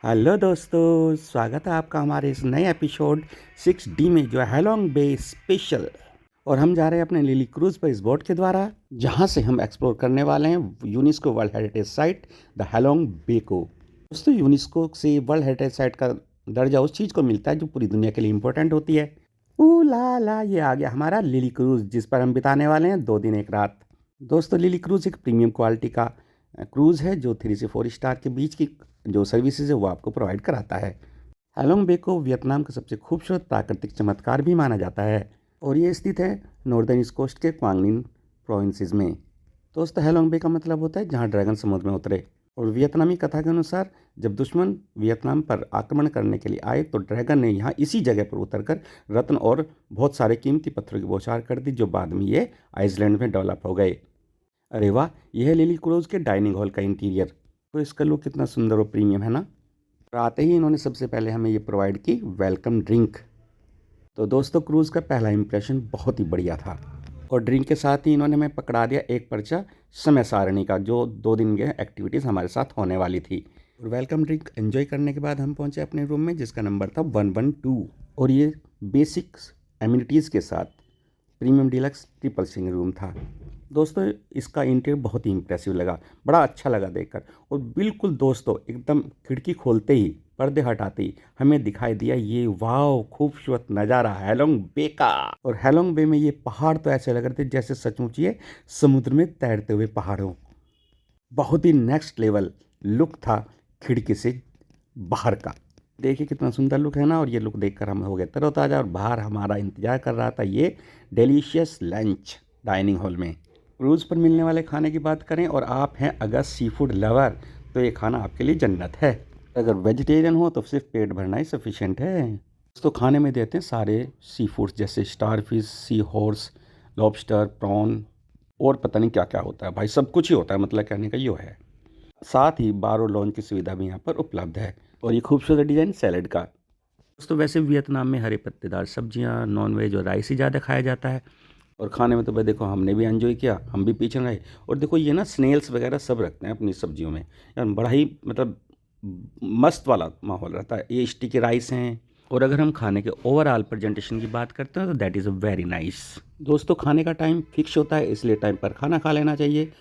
Hello दोस्तों, स्वागत है आपका हमारे इस नए एपिसोड 6D में जो है हैलोंग बे स्पेशल। और हम जा रहे हैं अपने लिली क्रूज़ पर इस बोट के द्वारा, जहां से हम एक्सप्लोर करने वाले हैं UNESCO world heritage site the Halong Bay को। दोस्तों, यूनेस्को से वर्ल्ड हेरिटेज साइट का दर्जा उस चीज़ को मिलता है जो पूरी दुनिया के लिए इम्पोर्टेंट होती है। ऊ ला ला, ये आ गया हमारा लिली क्रूज़, जिस पर हम बिताने वाले हैं 2 दिन 1 रात। दोस्तों, लिली क्रूज़ एक प्रीमियम क्वालिटी का क्रूज़ है जो 3 से 4 स्टार के बीच की जो सर्विसेज है वो आपको प्रोवाइड कराता है। हैलोंग बे को वियतनाम का सबसे खूबसूरत प्राकृतिक चमत्कार भी माना जाता है और ये स्थित है नॉर्दर्न ईस्ट कोस्ट के क्वांग प्रोविंसेस में। दोस्तों, हैलोंग बे का मतलब होता है जहाँ ड्रैगन समुद्र में उतरे। और वियतनामी कथा के अनुसार जब दुश्मन वियतनाम पर आक्रमण करने के लिए आए तो ड्रैगन ने यहाँ इसी जगह पर उतरकर रत्न और बहुत सारे कीमती पत्थरों की बौछार कर दी, जो बाद में ये आइसलैंड में डेवलप हो गए। अरे वाह, यह है लिली क्रूज के डाइनिंग हॉल का इंटीरियर। तो इसका लुक कितना सुंदर और प्रीमियम है ना। और आते ही इन्होंने सबसे पहले हमें ये प्रोवाइड की वेलकम ड्रिंक। तो दोस्तों, क्रूज़ का पहला इंप्रेशन बहुत ही बढ़िया था और ड्रिंक के साथ ही इन्होंने हमें पकड़ा दिया एक पर्चा समय सारणी का, जो 2 दिन के एक्टिविटीज़ हमारे साथ होने वाली थी। और वेलकम ड्रिंक एंजॉय करने के बाद हम पहुंचे अपने रूम में, जिसका नंबर था 112। और ये बेसिक्स एमिनिटीज़ के साथ premium deluxe triple single room था। दोस्तों, इसका इंटीरियर बहुत ही इंप्रेसिव लगा, बड़ा अच्छा लगा देखकर। और बिल्कुल दोस्तों, एकदम खिड़की खोलते ही, पर्दे हटाते ही हमें दिखाई दिया ये वाव खूबसूरत नज़ारा हैलोंग बे का। और हैलोंग बे में ये पहाड़ तो ऐसे लग रहे थे जैसे सचमुच ये समुद्र में तैरते हुए पहाड़ों। बहुत ही नेक्स्ट लेवल लुक था खिड़की से बाहर का। देखिए कितना सुंदर लुक है ना। और ये लुक देखकर हम हो गए तरोताज़ा और बाहर हमारा इंतजार कर रहा था ये डिलीशियस लंच डाइनिंग हॉल में। क्रूज़ पर मिलने वाले खाने की बात करें और आप हैं अगर सी फूड लवर, तो ये खाना आपके लिए जन्नत है। अगर वेजिटेरियन हो तो सिर्फ पेट भरना ही सफिशिएंट है। तो खाने में देते हैं सारे सी फूड्स जैसे star fish, sea horse, lobster, prawn और पता नहीं क्या क्या होता है भाई, सब कुछ ही होता है, मतलब कहने का ये है। साथ ही बार और लॉन्च की सुविधा भी यहाँ पर उपलब्ध है। और ये खूबसूरत डिज़ाइन सैलड का। दोस्तों, वैसे वियतनाम में हरे पत्तेदार सब्जियाँ, नॉन वेज और राइस ही ज़्यादा खाया जाता है। और खाने में तो भाई देखो हमने भी एंजॉय किया, हम भी पीछे रहे। और देखो ये ना स्नेल्स वगैरह सब रखते हैं अपनी सब्जियों में यार, बड़ा ही मतलब मस्त वाला माहौल रहता है। ये स्टिकी राइस हैं। और अगर हम खाने के ओवरऑल प्रेजेंटेशन की बात करते हैं तो that is a very nice. दोस्तों, खाने का टाइम फिक्स होता है, इसलिए टाइम पर खाना खा लेना चाहिए।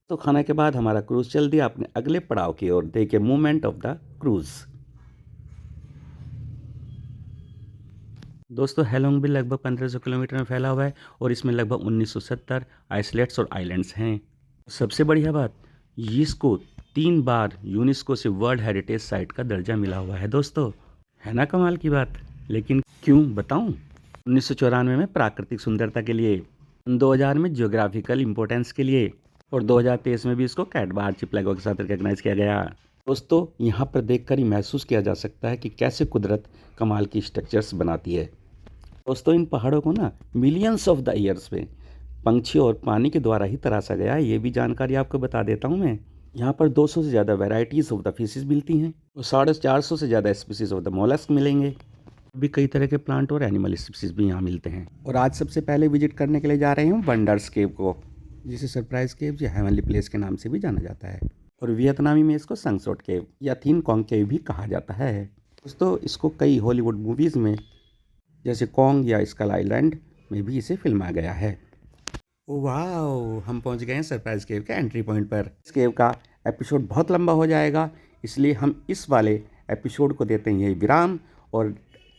तो खाने के बाद हमारा क्रूज़ चल दिया अपने अगले पड़ाव की ओर। देखिए मूवमेंट ऑफ द क्रूज़। दोस्तों, हैलोंग भी लगभग 1500 किलोमीटर में फैला हुआ है और इसमें लगभग 1970 आइसलेट्स और आइलैंड्स हैं। सबसे बढ़िया बात, इसको 3 बार यूनेस्को से वर्ल्ड हेरिटेज साइट का दर्जा मिला हुआ है दोस्तों। है ना कमाल की बात। लेकिन क्यों बताऊं? 1994 में प्राकृतिक सुंदरता के लिए, 2000 में जियोग्राफिकल इंपॉर्टेंस के लिए और 2023 में भी इसको कैटबा आर्चिपेलागो के साथ रिकॉग्नाइज किया गया। दोस्तों, यहाँ पर देखकर ही महसूस किया जा सकता है कि कैसे कुदरत कमाल की स्ट्रक्चर्स बनाती है। दोस्तों, इन पहाड़ों को ना मिलियंस ऑफ द ईयर्स में पंछियों और पानी के द्वारा ही तराशा गया है, ये भी जानकारी आपको बता देता हूँ मैं। यहाँ पर 200 से ज़्यादा वेराइटीज़ ऑफ द फिशेस मिलती हैं और 450 से ज़्यादा स्पीसीज ऑफ द मोलस्क मिलेंगे। भी कई तरह के प्लांट और एनिमल स्पीसीज भी यहाँ मिलते हैं। और आज सबसे पहले विजिट करने के लिए जा रहे हैं वंडर्स केव को, जिसे सरप्राइज केव या हेवनली प्लेस के नाम से भी जाना जाता है। और वियतनामी में इसको संगसोट केव या थीन कॉन्ग केव भी कहा जाता है। दोस्तों, इसको कई हॉलीवुड मूवीज़ में जैसे कॉन्ग या स्कल आइलैंड में भी इसे फिल्माया गया है। वाओ, हम पहुंच गए हैं सरप्राइज केव के एंट्री पॉइंट पर। इस केव का एपिसोड बहुत लंबा हो जाएगा, इसलिए हम इस वाले एपिसोड को देते हैं यही विराम और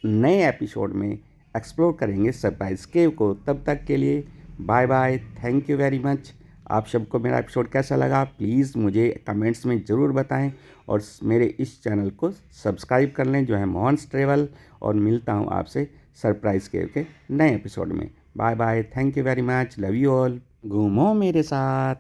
नए एपिसोड में एक्सप्लोर करेंगे सरप्राइज केव को। तब तक के लिए bye bye, thank you very much. आप सबको मेरा एपिसोड कैसा लगा प्लीज़ मुझे कमेंट्स में ज़रूर बताएं और मेरे इस चैनल को सब्सक्राइब कर लें जो है मोहन्स ट्रेवल। और मिलता हूँ आपसे सरप्राइज केव के नए एपिसोड में। Bye bye, thank you very much, love you all. घूमो मेरे साथ।